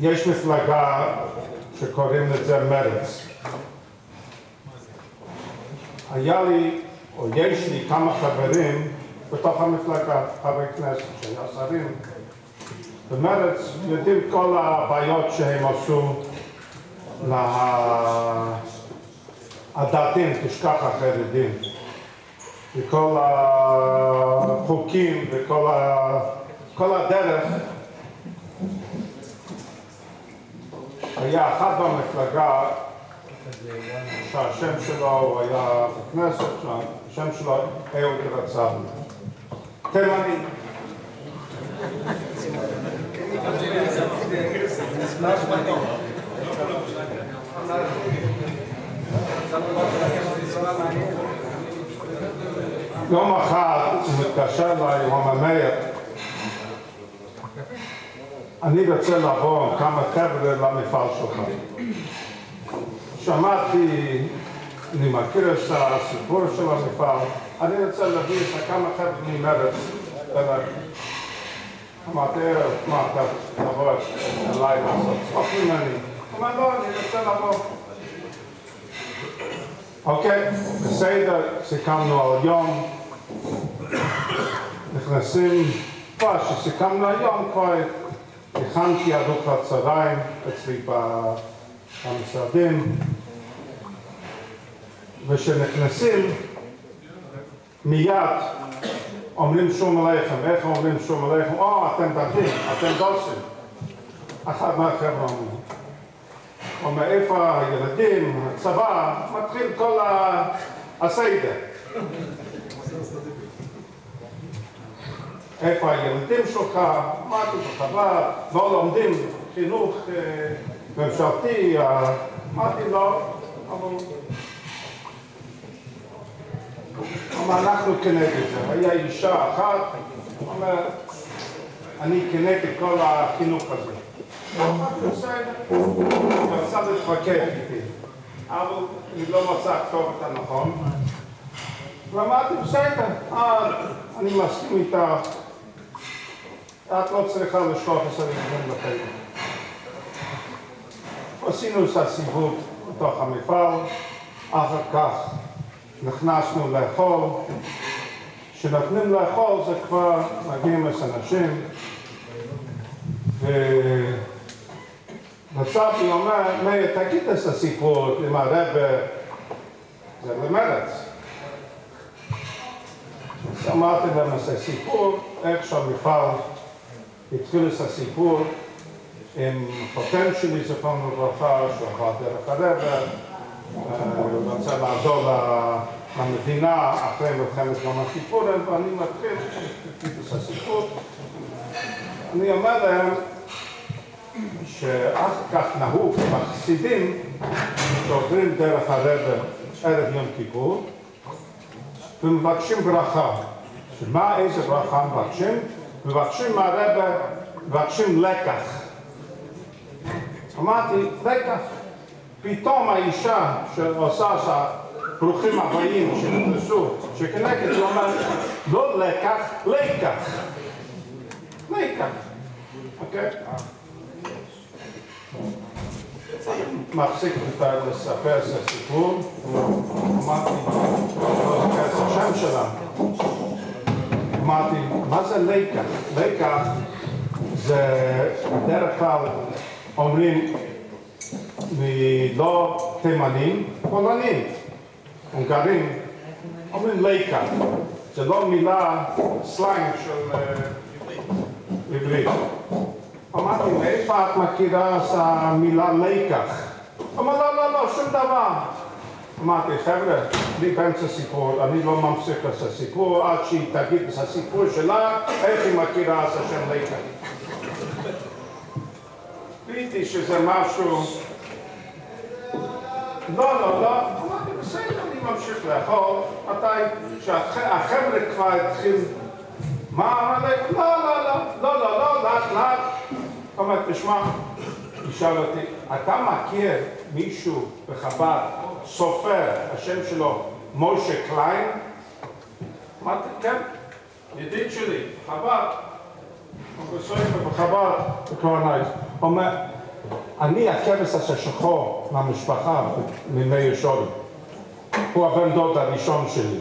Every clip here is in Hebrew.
יש מפלגה שקוראים לזה מרץ. היה לי, או יש לי, כמה חברים בתוך המפלגה, חברי כנסת שהיה שרים. במרץ יודעים כל הבעיות שהם עשו לדתיים, תשכח החרדים. וכל החוקים וכל הדרך. היה אחד במפלגה שהשם שלו הוא היה בכנסת, שהשם שלו אהוד רצה. תימני. יום אחד הוא מתקשר אליי, הוא אומר, אני רוצה לבוא עם כמה חבר'ה למפעל שלך. שמעתי, אני מכיר את הסיפור של המפעל, אני רוצה להביא את כמה חבר'ה ממרץ. אמרתי, מה אתה תבוא אליי לעשות צחוק ממני? הוא אומר, לא, אני רוצה לבוא. אוקיי, בסדר, סיכמנו על יום, נכנסים, כבר שסיכמנו היום כבר הכנתי ארוחת צהריים אצלי במשרדים, וכשנכנסים מיד אומרים שום עליכם. איך אומרים שום עליכם? אתם דתיים, אתם דוסים. אחד מהחבר'ה אומר, איפה הילדים, הצבא, מתחיל כל הסדר. איפה הילדים שלך, מה אתה בחב"ד, לא לומדים חינוך ממשלתי, אמרתי לו, אבל אנחנו כנגד זה. היה אישה אחת, אומר, אני כנגד כל החינוך הזה. אמרתי, בסדר, הוא רצה להתווכח איתי, אבל אני לא מצא כתובת הנכון. ואמרתי, בסדר, אני מסכים איתך, את לא צריכה לשלוח את הילדים לחדר. עשינו את הסיבוב בתוך המפעל, אחר כך נכנסנו לאכול. כשנותנים לאכול זה כבר מגיעים אנשים, וסבתי אומר, מאיר, תגיד את הסיפור עם הרב, זה למרץ. אז אמרתי להם את הסיפור, איך שהמפעל התחיל את הסיפור עם חותן שלי, זכרנו לברכה, שעבר דרך הרב, הוא רוצה לעזור למדינה אחרי מלחמת יום הכיפורים, ואני מתחיל את הסיפור. אני אומר להם שאחר כך נהוג בחסידים שעוברים דרך הרב ערב יום כיפור ומבקשים ברכה. שמה, איזה ברכה מבקשים? מבקשים מהרב, מבקשים לקח. אמרתי, לקח. פתאום האישה שעושה ברוכים הבאים שנכנסו, שכנגד, היא אומרת, לא לקח, לקח. לקח. אוקיי? מפסיק לספר את הסיפור, אמרתי, לא זוכר את השם שלה. אמרתי, מה זה לקח? לקח זה בדרך כלל אומרים מלא תימנים, פולנים, הונגרים, אומרים לקח. זה לא מילה סלנג של עברית. אמרתי, מאיפה את מכירה את המילה לקח? אמר, לא, שום דבר. אמרתי, חבר'ה, לי באמצע סיפור, אני לא ממשיך את הסיפור עד שהיא תגיד את הסיפור שלה, איך היא מכירה את השם לקח. ראיתי שזה משהו... לא, אמרתי, בסדר, אני ממשיך לאכול, מתי שהחבר'ה כבר התחיל... מה אמר לי? לא, לאט. אמרת, תשמע, תשאל אותי, אתה מכיר מישהו בחב"ד, סופר, השם שלו, משה קליין? אמרתי, כן, ידיד שלי, חב"ד. הוא בסופר בחב"ד, בקורנייס. אומר, אני הכבש השחור מהמשפחה מימי ישורם. הוא הבן דוד הראשון שלי.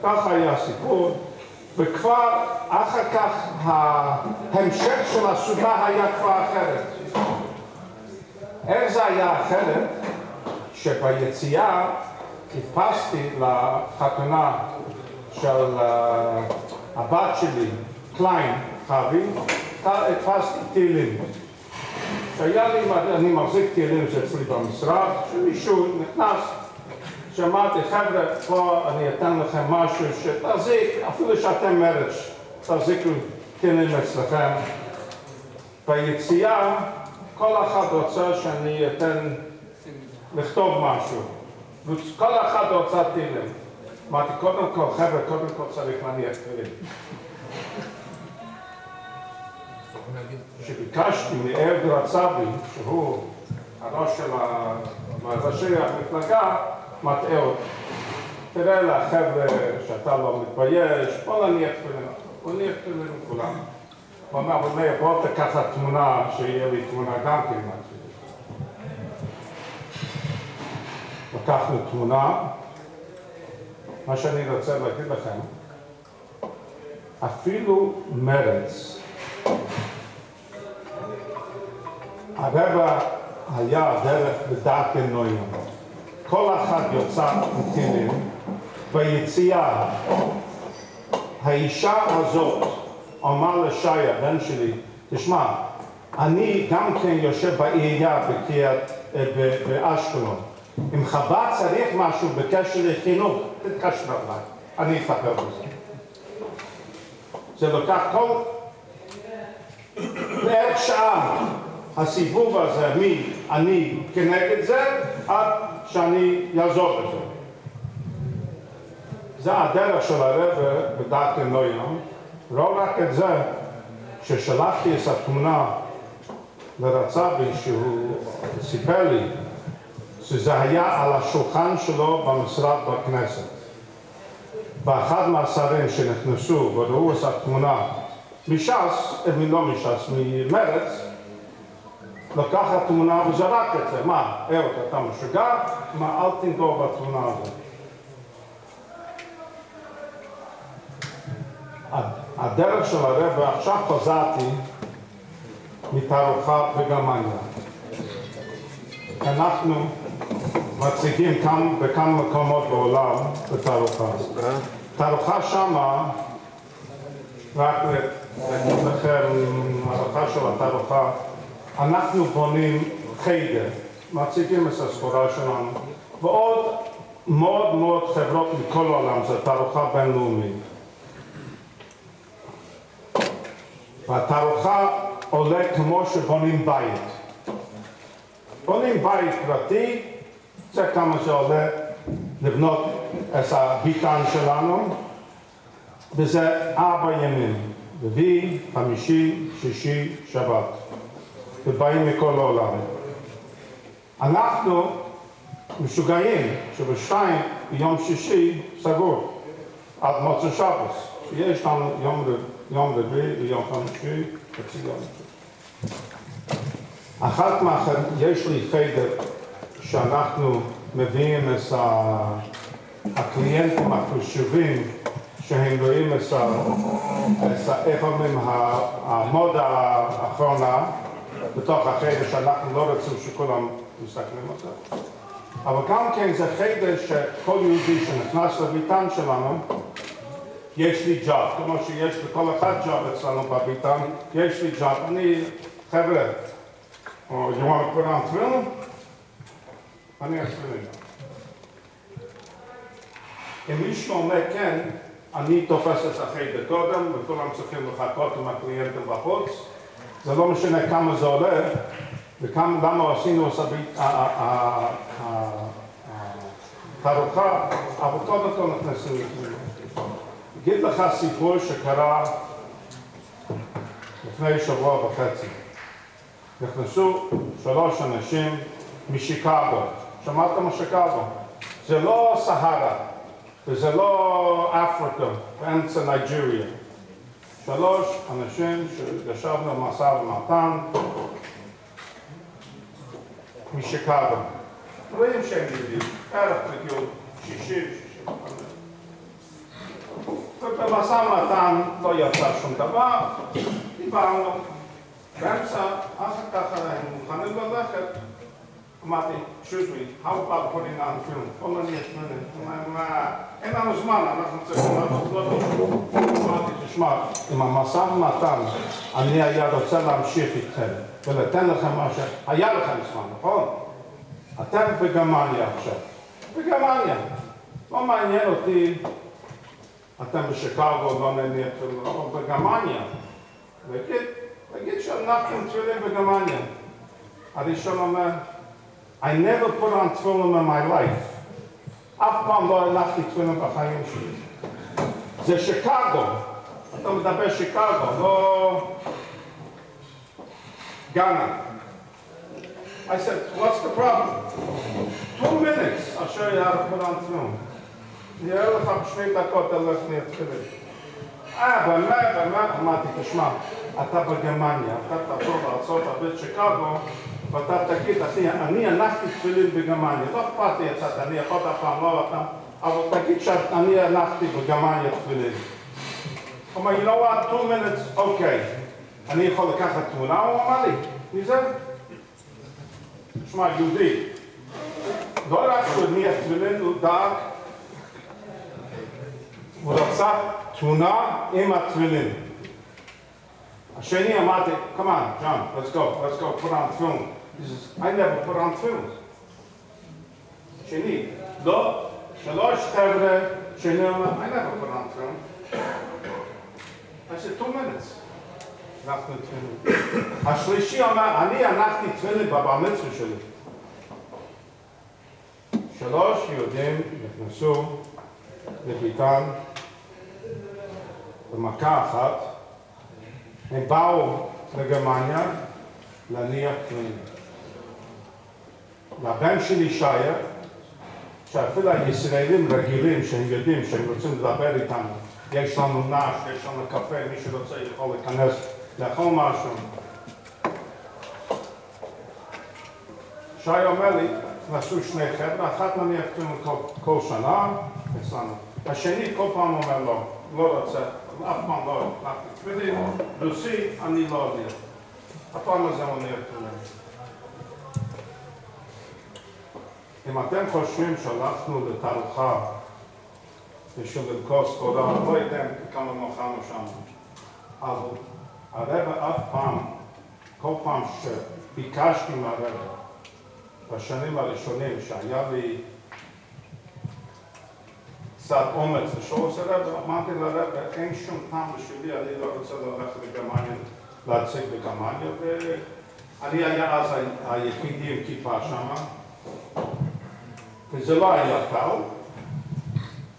ככה היה הסיפור, וכבר אחר כך ההמשך של הסוגה היה כבר אחרת. איך זה היה אחרת? שביציאה טיפסתי לחתונה של הבת שלי, קליין, חבי, הדפסתי תהילים. שהיה לי, אני מחזיק תהילים שאצלי במשרד, שמישהו נכנס, שאמרתי, חבר'ה, פה אני אתן לכם משהו שתחזיק, אפילו שאתם מרץ, תחזיקו תהילים אצלכם. ביציאה, כל אחד רוצה שאני אתן לכתוב משהו. כל אחד רוצה תהילים. אמרתי, קודם כל, חבר'ה, קודם כל צריך להניח תהילים. שביקשתי מאהוד רצבי, שהוא הראש של ראשי המפלגה, אהוד, תראה לחבר'ה שאתה לא מתבייש, בוא נניח תפילין, בוא נניח תפילין לכולם. הוא אמר, בוא תקחת תמונה, שיהיה לי תמונה גם כמעט. לקחנו תמונה, מה שאני רוצה להגיד לכם, אפילו מרץ, הרבע היה דרך בדעת נויים. כל אחד יוצא מתהילים, ביציאה, האישה הזאת אמר לשי, הבן שלי, תשמע, אני גם כן יושב בעירייה באשקלון. אם חב"ד צריך משהו בקשר לחינוך, תתקשר אליי, אני אטפל בזה. זה לוקח כל בערך שעה הסיבוב הזה, אני כנגד זה, עד שאני יעזור בזה. זה הדרך של הרב בדעת נויים. לא רק את זה, כששלחתי את התמונה לרצבי, שהוא סיפר לי, שזה היה על השולחן שלו במשרד בכנסת. באחד מהשרים שנכנסו וראו את התמונה מש"ס, לא מש"ס, ממרץ, לקח התמונה וזרק את זה. מה, אהוד, אתה משוגע? מה, אל תנגור בתמונה הזאת. הדרך של הרב, עכשיו חזרתי מתערוכה בגרמניה. אנחנו מציגים בכמה מקומות בעולם בתערוכה. תערוכה שמה, רק להגיד לכם, הערכה של התערוכה, אנחנו בונים חדר, מציגים את הסחורה שלנו, ועוד מאוד חברות מכל העולם, זו תערוכה בינלאומית. והתערוכה עולה כמו שבונים בית. בונים בית פרטי, זה כמה שעולה לבנות את הביתן שלנו, וזה 4 ימים, רביעי, חמישי, שישי, שבת. ובאים מכל העולם. אנחנו משוגעים שבשתיים ביום שישי סגור, עד מוצאי שבת. יש לנו יום רביעי ויום חמישי, חצי יום. אחת מהחיים, יש לי חדר שאנחנו מביאים את הקליינטים החשובים שהם רואים איך אומרים המודה האחרונה בתוך החדר שאנחנו לא רוצים שכולם מסתכלים על זה. אבל גם כן זה חדר שכל יהודי שנכנס לביתן שלנו יש לי ג'אב, כמו שיש לכל אחד ג'אב אצלנו בביתן, יש לי ג'אב. אני, חבר'ה, you want to put on film? אני אצלנו. אם מישהו אומר כן, אני תופס את החדר קודם, וכולם צריכים לחכות עם הקליינטים בחוץ. זה לא משנה כמה זה עולה, ולמה עשינו את התערוכה, אבל קודם כל נכנסים לפני. אגיד לך סיפור שקרה לפני שבוע וחצי. נכנסו 3 אנשים משיקגו. שמעת משיקגו? זה לא סהרה, וזה לא אפריקה, באמצע ניג'ריה. 3 אנשים שישבנו במשא ומתן משיקגו. רואים שהם יהודים, בערך בגיל 60, 65. ובמשא ומתן לא יצא שום דבר, דיברנו. באמצע, אחר כך היינו מוכנים ללכת. אמרתי, excuse me, how about putting on film? בוא נניח תמונה. אין לנו זמן, אנחנו צריכים לעשות לא טוב. אמרתי, תשמע, עם המשא ומתן, אני היה רוצה להמשיך איתכם ולתן לכם מה שהיה לכם זמן, נכון? אתם בגרמניה עכשיו. בגרמניה. לא מעניין אותי, אתם בשיקגו, לא נניח, אבל בגרמניה. להגיד שאנחנו תפילין בגרמניה. הראשון אומר, I never put on tefillin in my life. אף פעם לא הלכתי תפילין בחיים שלי. זה שיקגו. אתה מדבר שיקגו, לא גאנה. I said, what's the problem? 2 minutes, I'll show you how to put on tefillin. נראה לך בשני דקות הלך תפילין. באמת, אמרתי, תשמע, אתה בגרמניה, אתה תבוא לארצות הברית שיקגו, ואתה תגיד, אני הנחתי תפילין בגרמניה, לא אכפת לי יצאת, אני יכול פעם לא אותם, אבל תגיד שאני הנחתי בגרמניה תפילין. הוא אומר, you know what, 2 minutes, אוקיי, אני יכול לקחת תמונה, הוא אמר לי, מזה? תשמע, יהודי, לא רק שהוא הניח תפילין, הוא דאג, הוא רצה תמונה עם התפילין. השני אמרתי, come on, John, let's go, put on film. He says, I never put on film. שני, לא, 3 חבר'ה, שני אומר, I never put on film. I said, 2 minutes. הנחנו תפילין. השלישי אומר, אני הנחתי תפילין בבר מצווה שלי. 3 יהודים נכנסו לביתן במכה אחת, הם באו לגרמניה להניח תפילין. לבן שלי שייך, שאפילו הישראלים רגילים שהם יודעים שהם רוצים לדבר איתנו, יש לנו נש, יש לנו קפה, מי שרוצה יכול להיכנס לאכול משהו. שי אומר לי, נסו 2 חבר'ה, אחת נניח תפילין כל שנה, אצלנו. השני כל פעם אומר לו, לא רוצה, אף פעם לא הלכתי תפילין, רוסי, אני לא אניח. הפעם הזה הוא נהיה תפילין. אם אתם חושבים שהלכנו לתערוכה בשביל לרכוס תורה, לא יודעים כמה נאכלנו שם. אבל הרב אף פעם, כל פעם שביקשתי מהרב, בשנים הראשונים שהיה לי קצת אומץ לשאול את הרב, אמרתי לרב, אין שום טעם בשבילי, אני לא רוצה ללכת לגרמניה, להציג בגרמניה, ואני היה אז היחידי עם כיפה שם, וזה לא היה קל,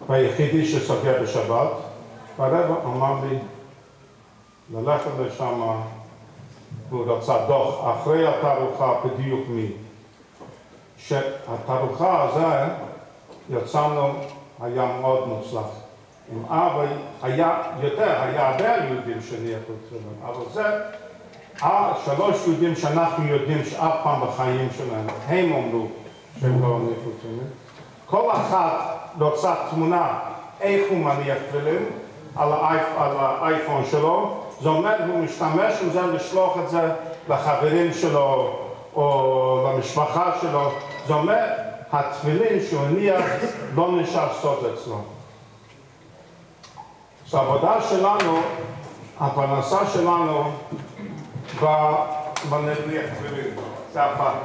והיחידי שסוגר בשבת, והרב אמר לי ללכת לשם, והוא רצה דוח אחרי התערוכה בדיוק מי. שהתערוכה הזה יצאנו היה מאוד מוצלח. עם אבא היה הרבה יהודים שניחו תפילין, אבל זה 3 יהודים שאנחנו יודעים שאף פעם בחיים שלהם, הם אמרו שהם לא הניחו תפילין. כל אחת רוצה תמונה איך הוא מניח תפילין על האייפון שלו, זאת אומרת הוא משתמש עם זה לשלוח את זה לחברים שלו או למשפחה שלו, זאת אומרת התפילין שהוא הניח לא נשאר סוד אצלו. אז העבודה שלנו, הפרנסה שלנו בנניח תפילין, זה הפעם.